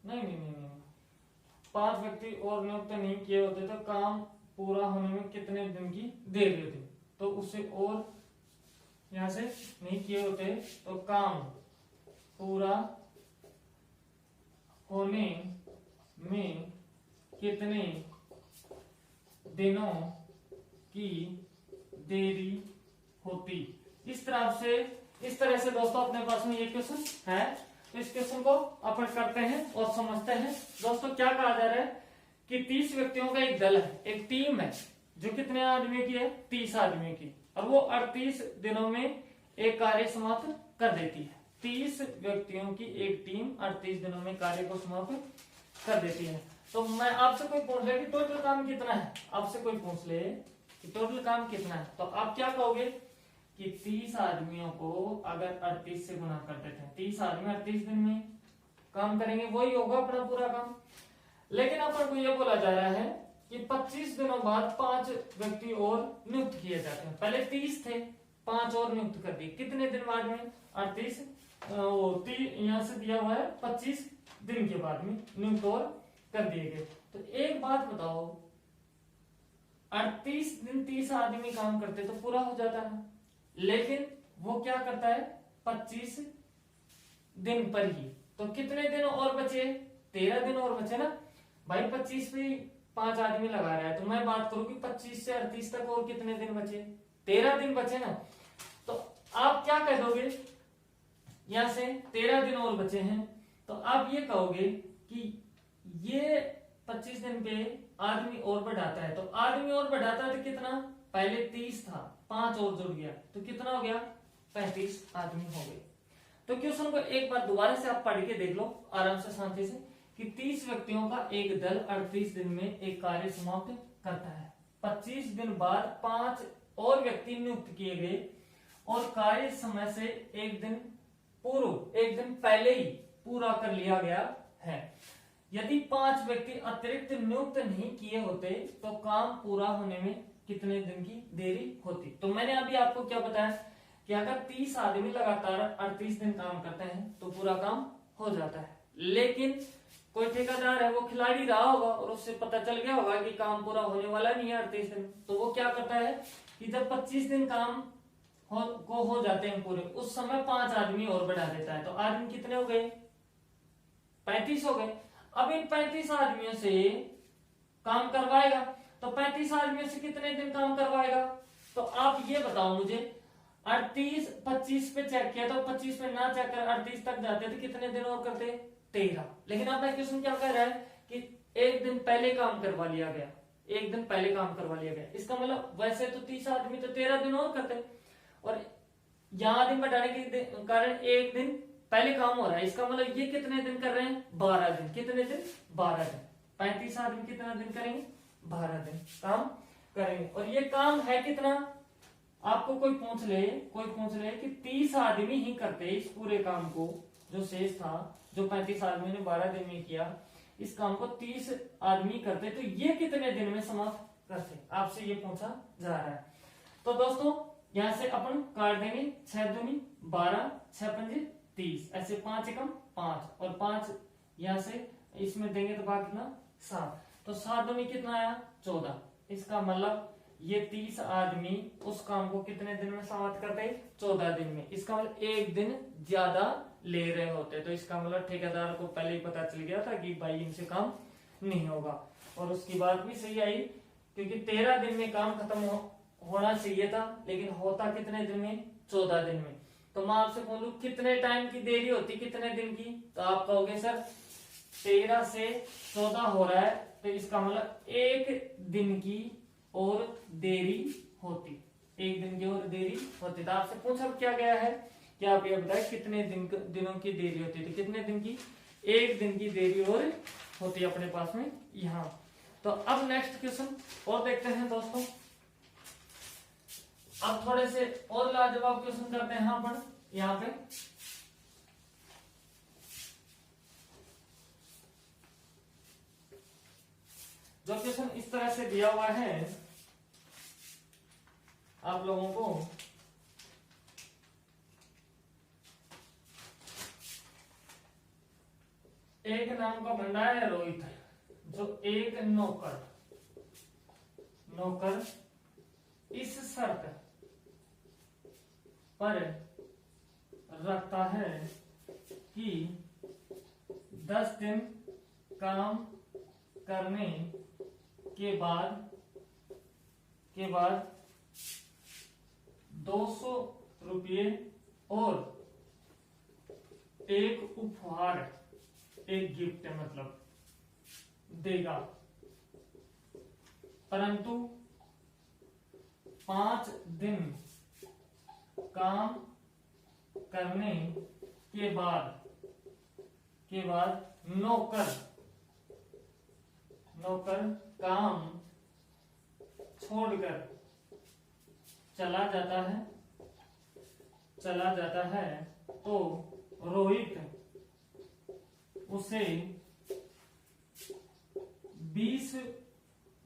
नहीं 5 व्यक्ति और नियुक्त नहीं किए होते तो काम पूरा होने में कितने दिन की देरी होती, तो उसे और यहां से नहीं किए होते तो काम पूरा होने में कितने दिनों की देरी होती। इस तरह से दोस्तों अपने पास में ये क्वेश्चन है। तो इस क्वेश्चन को अपन करते हैं और समझते हैं। दोस्तों क्या कहा जा रहा है कि 30 व्यक्तियों का एक दल है, एक टीम है जो कितने आदमियों की है 30 आदमियों की, और वो 38 दिनों में एक कार्य समाप्त कर देती है। 30 व्यक्तियों की एक टीम 38 दिनों में कार्य को समाप्त कर देती है। तो मैं आपसे कोई पूछ ले कि टोटल काम कितना है, आपसे कोई पूछ ले कि टोटल काम कितना है, तो आप क्या कहोगे कि 30 आदमियों को अगर 38 से गुना कर देते हैं, 30 आदमी 38 दिन में काम करेंगे, वही होगा अपना पूरा काम। लेकिन अपन को यह बोला जा रहा है कि 25 दिनों बाद 5 व्यक्ति और नियुक्त किए जाते हैं। पहले 30 थे, 5 और नियुक्त कर दिए, कितने दिन बाद में 38, यहाँ से दिया हुआ है 25 दिन के बाद में नियुक्त और कर दिए गए। तो एक बात बताओ, 38 दिन 30 आदमी काम करते तो पूरा हो जाता है, लेकिन वो क्या करता है 25 दिन पर ही। तो कितने दिन और बचे, 13 दिन और बचे ना भाई। 25 पे 5 आदमी लगा रहा है, तो मैं बात करूं कि 25 से 38 तक और कितने दिन बचे, 13 दिन बचे ना। तो आप क्या कह दोगे, यहां से 13 दिन और बचे हैं, तो आप ये कहोगे कि ये 25 दिन पे आदमी और बढ़ाता है। तो आदमी और बढ़ाता है तो कितना, पहले 30 था, 5 और जुड़ गया, तो कितना हो गया 35 आदमी हो गए। तो क्वेश्चन को एक बार दोबारा से आप पढ़ के देख लो आराम से शांति से, कि 30 व्यक्तियों का एक दल 38 दिन में एक कार्य समाप्त करता है। 25 दिन बाद 5 और व्यक्ति नियुक्त किए गए और कार्य समय से एक दिन पूर्व, एक दिन पहले ही पूरा कर लिया गया है। यदि 5 व्यक्ति अतिरिक्त नियुक्त नहीं किए होते तो काम पूरा होने में कितने दिन की देरी होती। तो मैंने अभी आपको क्या बताया कि अगर 30 आदमी लगातार 38 दिन काम करते हैं तो पूरा काम हो जाता है, लेकिन कोई ठेकेदार है वो खिलाड़ी रहा होगा और उससे पता चल गया होगा कि काम पूरा होने वाला नहीं है 38 दिन, तो वो क्या करता है कि जब 25 दिन काम हो जाते हैं पूरे, उस समय 5 आदमी और बढ़ा देता है। तो आदमी कितने हो गए, 35 हो गए। अब इन 35 आदमियों से काम करवाएगा, तो 35 आदमियों से कितने दिन काम करवाएगा। तो आप ये बताओ मुझे, 38 25 पे चेक किया तो 25 पे ना चेक कर 38 तक जाते तो कितने दिन और करते, 13। लेकिन अपना क्वेश्चन क्या कह रहा है कि एक दिन पहले काम करवा लिया गया, एक दिन पहले काम करवा लिया गया। इसका मतलब वैसे तो 30 आदमी तो 13 दिन और करते, और यहां दिन बढ़ाने के कारण एक दिन पहले काम हो रहा है। इसका मतलब ये कितने दिन कर रहे हैं, 12 दिन। कितने दिन, 12 दिन। 35 आदमी कितना दिन करेंगे, 12 दिन काम करेंगे। और ये काम है कितना, आपको कोई पूछ ले कि 30 आदमी ही करते इस पूरे काम को, जो शेष था, जो 35 आदमी ने 12 दिन में किया, इस काम को 30 आदमी करते, तो ये कितने दिन में समाप्त करते, आपसे ये पूछा जा रहा है। तो दोस्तों यहां से अपन काट देंगे, 6 दूनी 12, 6 पंजे 30, ऐसे 5 एकम 5 और 5 यहां से इसमें देंगे तो बाकी कितना 7, तो 7 दूनी कितना आया 14। इसका मतलब ये 30 आदमी उस काम को कितने दिन में समाप्त करते, 14 दिन में। इसका मतलब एक दिन ज्यादा ले रहे होते, तो इसका मतलब ठेकेदार को पहले ही पता चल गया था कि भाई इनसे काम नहीं होगा। और उसकी बात भी सही आई, क्योंकि 13 दिन में काम खत्म होना चाहिए था, लेकिन होता कितने दिन में, 14 दिन में। तो मैं आपसे बोलूं कितने टाइम की देरी होती, कितने दिन की, तो आप कहोगे सर 13 से 14 हो रहा है, तो इसका मतलब एक दिन की और देरी होती, एक दिन की और देरी होती। तो आपसे पूछा क्या गया है कि आप ये बताएं कितने दिनों की देरी होती है, तो कितने दिन की, एक दिन की देरी और होती है अपने पास में यहाँ। तो अब नेक्स्ट क्वेश्चन और देखते हैं दोस्तों। अब थोड़े से और लाजवाब क्वेश्चन करते हैं अपन यहाँ पे। जो क्वेश्चन इस तरह से दिया हुआ है आप लोगों को, एक नाम का बंदा है रोहित, जो एक नौकर इस शर्त पर रखता है कि 10 दिन काम करने के बाद 200 रुपये और एक उपहार, एक गिफ्ट मतलब देगा, परंतु 5 दिन काम करने के बाद नौकर काम छोड़कर चला जाता है तो रोहित उसे 20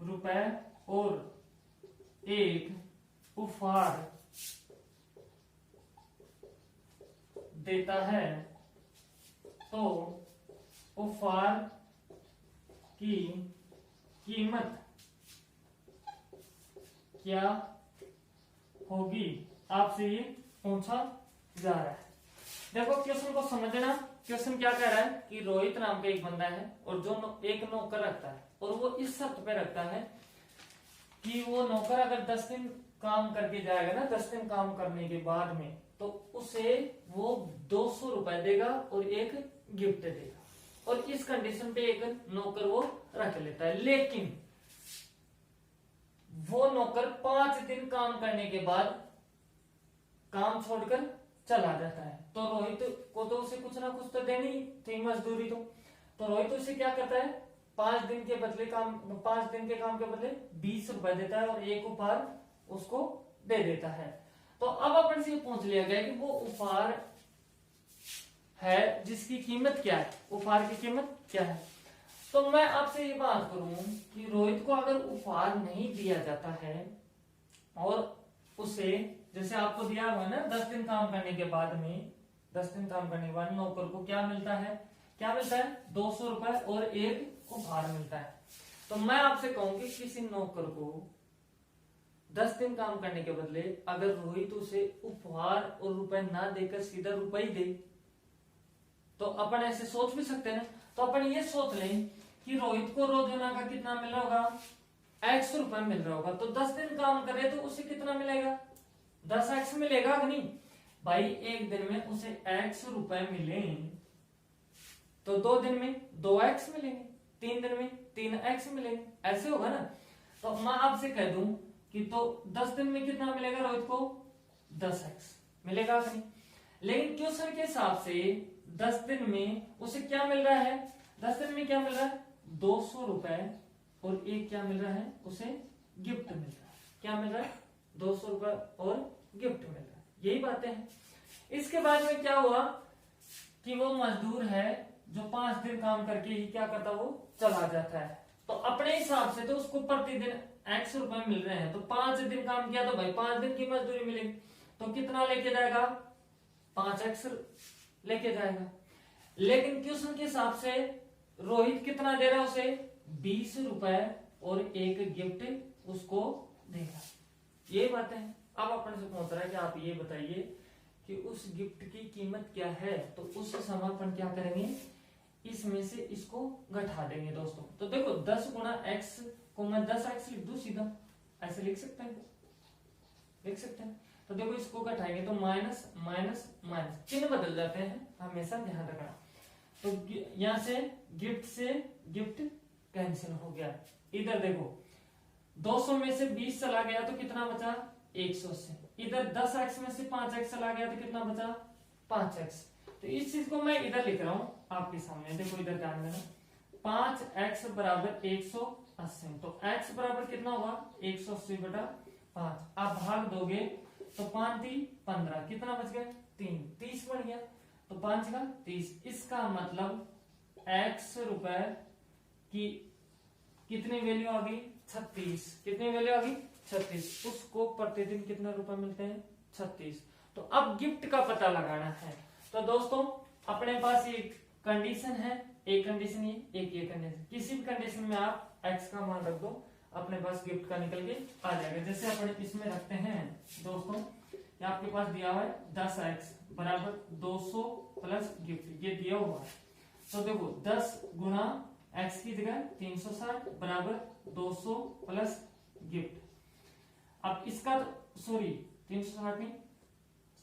रुपए और एक उपहार देता है, तो उपहार की कीमत क्या होगी, आपसे ये पूछा जा रहा है। देखो क्वेश्चन को समझना। क्वेश्चन क्या कह रहा है कि रोहित नाम का एक बंदा है और जो एक नौकर रखता है, और वो इस शर्त पे रखता है कि वो नौकर अगर 10 दिन काम करके जाएगा ना, 10 दिन काम करने के बाद में, तो उसे वो 200 रुपए देगा और एक गिफ्ट देगा, और इस कंडीशन पे एक नौकर वो रख लेता है। लेकिन वो नौकर 5 दिन काम करने के बाद काम छोड़कर चला जाता है, तो रोहित को तो उसे कुछ ना कुछ तो देनी थी मजदूरी। तो रोहित उसे क्या करता है, 5 दिन के बदले काम 5 दिन के काम के बदले 20 रुपए देता है और एक उपहार उसको दे देता है। तो अब अपन से पूछ लिया गया कि वो उपहार है जिसकी कीमत क्या है, उपहार की कीमत क्या है। तो मैं आपसे ये बात करूं कि रोहित को अगर उपहार नहीं दिया जाता है और उसे, जैसे आपको दिया हुआ है ना, 10 दिन काम करने के बाद में, 10 दिन काम करने के बाद नौकर को क्या मिलता है, 200 रुपए और एक उपहार मिलता है। तो मैं आपसे कहूंगी किसी नौकर को 10 दिन काम करने के बदले अगर रोहित उसे उपहार और रुपए ना देकर सीधा रुपए ही दे, तो अपन ऐसे सोच भी सकते हैं। तो अपन ये सोच लें कि रोहित को रोजाना का कितना मिल रहा होगा, x रुपए मिल रहा होगा। तो 10 दिन काम करे तो उसे कितना मिलेगा, 10x मिलेगा कि नहीं भाई। एक दिन में उसे x रुपए मिले तो 2 दिन में 2x मिलेंगे, 3 दिन में 3x मिलेंगे, ऐसे होगा ना। तो मैं आपसे कह दूं कि तो 10 दिन में कितना मिलेगा रोहित को, 10x मिलेगा कि नहीं। लेकिन क्वेश्चन के हिसाब से 10 दिन में उसे क्या मिल रहा है, 10 दिन में क्या मिल रहा है, 200 रुपए और एक क्या मिल रहा है, उसे गिफ्ट मिल रहा है। क्या मिल रहा है, 200 रुपए और गिफ्ट मिल रहा है। यही बातें हैं। इसके बाद में क्या हुआ कि वो मजदूर है जो 5 दिन काम करके ही क्या करता, वो चला जाता है। तो अपने हिसाब से तो उसको प्रतिदिन x रुपए मिल रहे हैं, तो 5 दिन काम किया तो भाई 5 दिन की मजदूरी मिलेगी। तो कितना लेके जाएगा, 5x लेके जाएगा। लेकिन क्वेश्चन के हिसाब से रोहित कितना दे रहा है उसे, 20 रुपए और एक गिफ्ट उसको देगा। ये बातें हैं। अब अपन से पूछ रहा है कि आप ये बताइए कि उस गिफ्ट की कीमत क्या है। तो उस समय अपन क्या करेंगे, इसमें से इसको घटा देंगे दोस्तों। तो देखो 10 गुना x को मैं 10x लिख दूं, सीधा ऐसे लिख सकते हैं, लिख सकते हैं। तो देखो इसको घटाएंगे तो माइनस माइनस माइनस, चिन्ह बदल जाते हैं, हमेशा ध्यान रखना। तो यहां से गिफ्ट कैंसिल हो गया। इधर देखो 200 में से 20 चला गया तो कितना बचा, 180। इधर 10x में से 5x चला गया तो कितना बचा, 5x। तो इस चीज को मैं इधर लिख रहा हूं आपके सामने, देखो इधर ध्यान देना। 5x बराबर 180, तो x बराबर कितना होगा, 180 बटा 5। आप भाग दोगे तो 5 3 15, कितना बच गया, 3, 30 बन गया। तो 5 का 30। इसका मतलब x रुपए की कितनी वैल्यू आ गई, 36। कितनी वैल्यू आ गई, 36। उसको प्रतिदिन कितना रुपए मिलते हैं, 36। तो अब गिफ्ट का पता लगाना है। तो दोस्तों अपने पास एक कंडीशन है, एक कंडीशन ये कंडीशन, किसी भी कंडीशन में आप x का मान रख दो, अपने पास गिफ्ट का निकल के आ जाएगा। जैसे अपन इसमें रखते हैं दोस्तों, ये आपके पास दिया हुआ है 10x बराबर 200 प्लस गिफ्ट, ये दिया हुआ है। तो देखो 10 गुना x की जगह 360 बराबर 200 प्लस गिफ्ट। अब इसका सॉरी 360 नहीं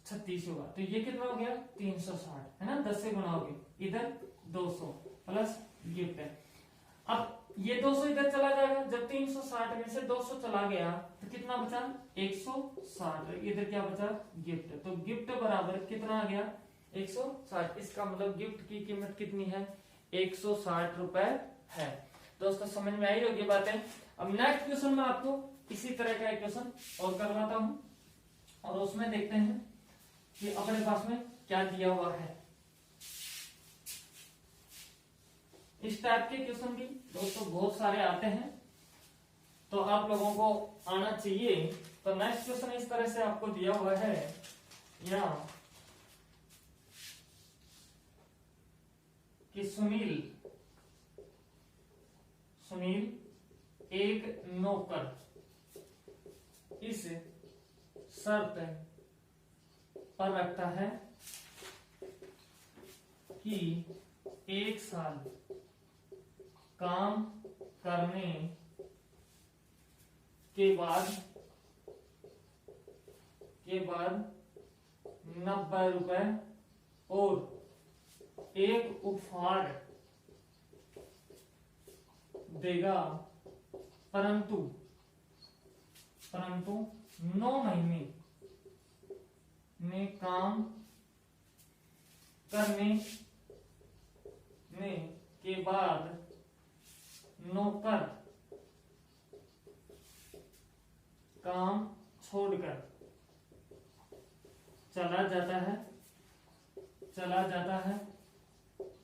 36 होगा, तो ये कितना हो गया, 360 है ना, 10 से गुना हो गया। इधर 200 प्लस गिफ्ट है। अब ये 200 इधर चला जाएगा, जब 360 में से 200 चला गया तो कितना बचा, 160। इधर क्या बचा, गिफ्ट। तो गिफ्ट बराबर कितना आ गया, 160। इसका मतलब गिफ्ट की कीमत कितनी है, 160 रुपए है। दोस्तों समझ में आई होगी बातें। अब नेक्स्ट क्वेश्चन में आपको इसी तरह का एक क्वेश्चन और करवाता हूं, और उसमें देखते हैं कि अपने पास में क्या दिया हुआ है। इस टाइप के क्वेश्चन भी दोस्तों बहुत सारे आते हैं, तो आप लोगों को आना चाहिए। तो नेक्स्ट क्वेश्चन इस तरह से आपको दिया हुआ है, या कि सुनील सुनील एक नौकर इस शर्त पर रखता है कि 1 साल काम करने के बाद 90 रुपए और एक उपहार देगा, परंतु 9 महीने में काम करने के बाद नौकर काम छोड़कर चला जाता है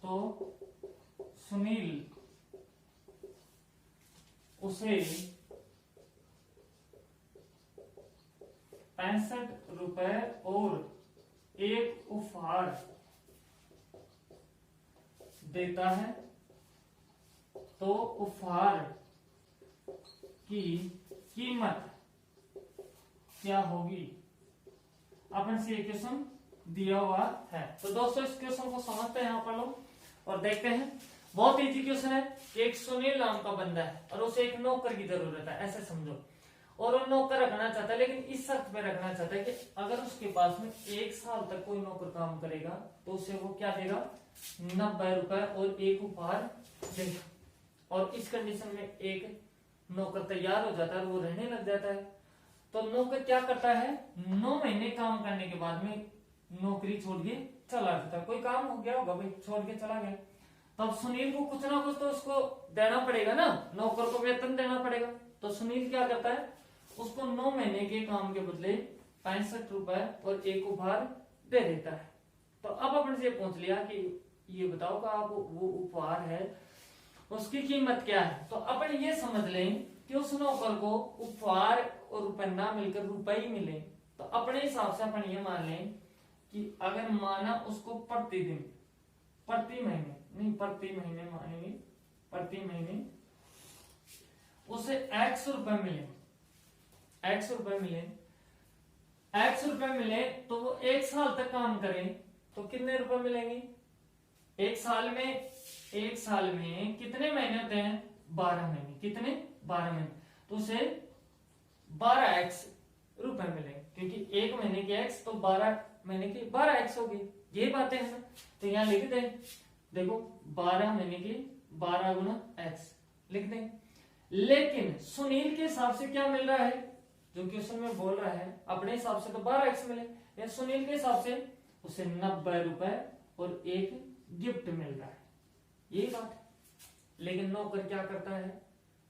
तो सुनील उसे 65 रुपए और एक उपहार देता है, तो उपहार की कीमत क्या होगी? अपन से ये क्वेश्चन दिया हुआ है। तो दोस्तों इस क्वेश्चन को समझते हैं आप लोग और देखते हैं। बहुत इजी क्वेश्चन है। एक सुनील नाम का बंदा है और उसे एक नौकर की जरूरत है, ऐसे समझो, और वो नौकर रखना चाहता है, लेकिन इस शर्त पे रखना चाहता है कि अगर उसके पास में 1 साल तक कोई नौकर काम करेगा तो उसे वो क्या देगा? 90 रुपए और एक उपहार देगा। और इस कंडीशन में एक नौकर तैयार हो जाता है और वो रहने लग जाता है। तो नौकर क्या करता है? 9 महीने काम करने के बाद में नौकरी छोड़ के चला जाता है। कोई काम हो गया होगा भाई, छोड़ के चला गया, तब सुनील को कुछ ना कुछ तो उसको देना पड़ेगा ना, नौकर को वेतन देना पड़ेगा। तो सुनील क्या करता है? उसको 9 महीने के काम के बदले 65 रुपए और एक उपहार दे देता है। तो अब अपन से पूछ लिया कि ये बताओ कि आप वो उपहार है उसकी कीमत क्या है। तो अपन ये समझ लें कि उस नौकर को उपहार और रुपए ना मिलकर रुपए ही मिले, तो अपने हिसाब से अपन ये मान लें कि अगर माना उसको प्रति महीने उसे x रुपए मिले, तो वो 1 साल तक काम करे तो कितने रुपए मिलेंगे? एक साल में कितने महीने होते हैं? 12 महीने। कितने? 12 महीने। तो उसे 12x रुपए मिले, क्योंकि 1 महीने की x तो 12 महीने की 12x होगी। ये बातें हैं ना, तो यहाँ लिख दें, देखो 12 महीने की 12 गुना x लिख दें। लेकिन सुनील के हिसाब से क्या मिल रहा है? जो क्वेश्चन में बोल रहा है अपने हिसाब से तो 12x मिले, या सुनील के हिसाब से उसे 90 रुपए और एक गिफ्ट मिल रहा है, यही बात है। लेकिन नौकर क्या करता है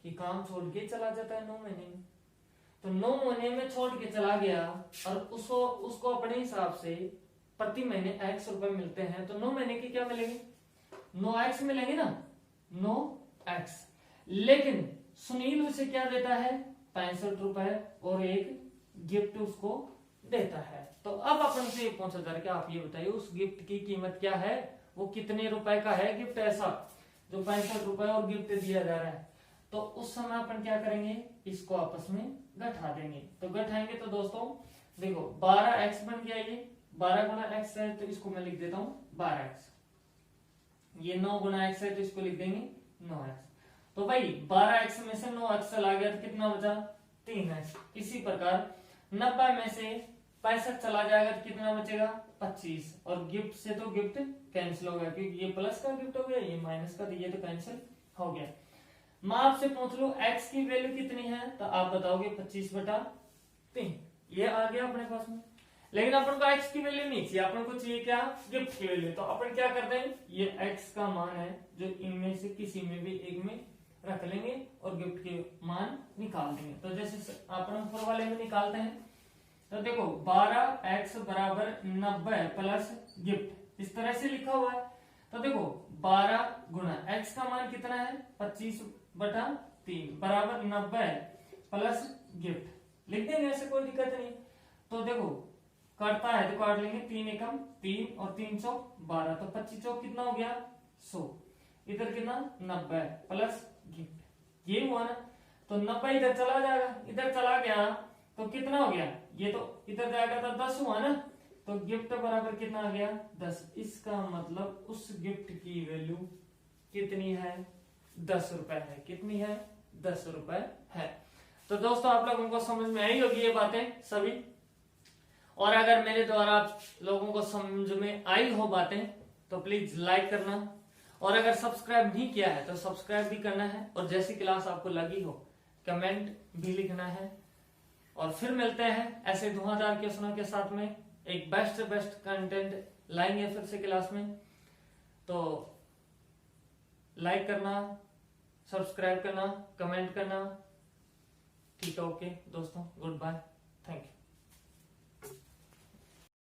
कि काम छोड़ के चला जाता है 9 महीने में। तो 9 महीने में छोड़ के चला गया और उसको अपने हिसाब से प्रति महीने x रुपए मिलते हैं, तो 9 महीने की क्या मिलेंगे? 9x मिलेंगे ना, 9x। लेकिन सुनील उसे क्या देता है? 65 रुपए और एक गिफ्ट उसको देता है। तो अब अपन से पूछा जा रहा है कि आप ये बताइए उस गिफ्ट की कीमत क्या है? वो कितने रुपए का है गिफ्ट ऐसा जो 65 रुपए और गिफ्ट दिया जा रहा है? तो उस समय अपन क्या करेंगे? इसको आपस में घटा देंगे। तो घटाएंगे तो दोस्तों देखो 12x बन गया, ये 12 गुना x है तो इसको मैं लिख देता हूँ 12x। ये 9 गुना x है तो इसको लिख देंगे 9x। तो भाई 12x में से 9x चला गया तो कितना बचा? 3x। इसी प्रकार 90 में से 65 चला जाएगा तो कितना बचेगा? 25। और गिफ्ट से तो गिफ्ट कैंसिल हो गया, क्योंकि ये प्लस का गिफ्ट हो गया, ये माइनस का, तो ये तो कैंसिल हो गया। मैं आपसे पूछ लूं x की वैल्यू कितनी है, तो आप बताओगे 25/3। ये आ गया अपने पास में। लेकिन अपन को x की वैल्यू नहीं चाहिए, अपन को चाहिए क्या? गिफ्ट की वैल्यू। तो अपन क्या करते हैं? ये x का मान है जो इनमें से किसी में भी एक में रख लेंगे और गिफ्ट के मान निकाल देंगे। तो जैसे अपन ऊपर वाले में निकालते हैं, तो देखो 12x बराबर 90 प्लस गिफ्ट, इस तरह से लिखा हुआ है। तो देखो 12 गुना x का मान कितना है? 25/3 बराबर 90 प्लस गिफ्ट लिख देंगे, ऐसे कोई दिक्कत नहीं। तो देखो करता है तो काट लेंगे, 3 एकम 3 और 3 चौक 12, तो 25 चौक कितना हो गया? 100। इधर कितना? 90 प्लस गिफ्ट। ये हुआ ना, तो 90 इधर चला जाएगा, इधर चला गया तो कितना हो गया, ये तो इधर जाएगा तो 10 हुआ ना, तो गिफ्ट बराबर कितना आ गया 10। इसका मतलब उस गिफ्ट की वैल्यू कितनी है 10 रुपए है। कितनी है 10 रुपए है। तो दोस्तों आप लोगों को समझ में आई होगी ये बातें सभी, और अगर मेरे द्वारा आप लोगों को समझ में आई हो बातें तो प्लीज लाइक करना, और अगर सब्सक्राइब नहीं किया है तो सब्सक्राइब भी करना है, और जैसी क्लास आपको लगी हो कमेंट भी लिखना है। और फिर मिलते हैं ऐसे धुआंधार क्वेश्चनों के साथ में, एक बेस्ट कंटेंट लाएंगे फिर से क्लास में। तो लाइक करना, सब्सक्राइब करना, कमेंट करना। ठीक है, ओके दोस्तों, गुड बाय, थैंक यू।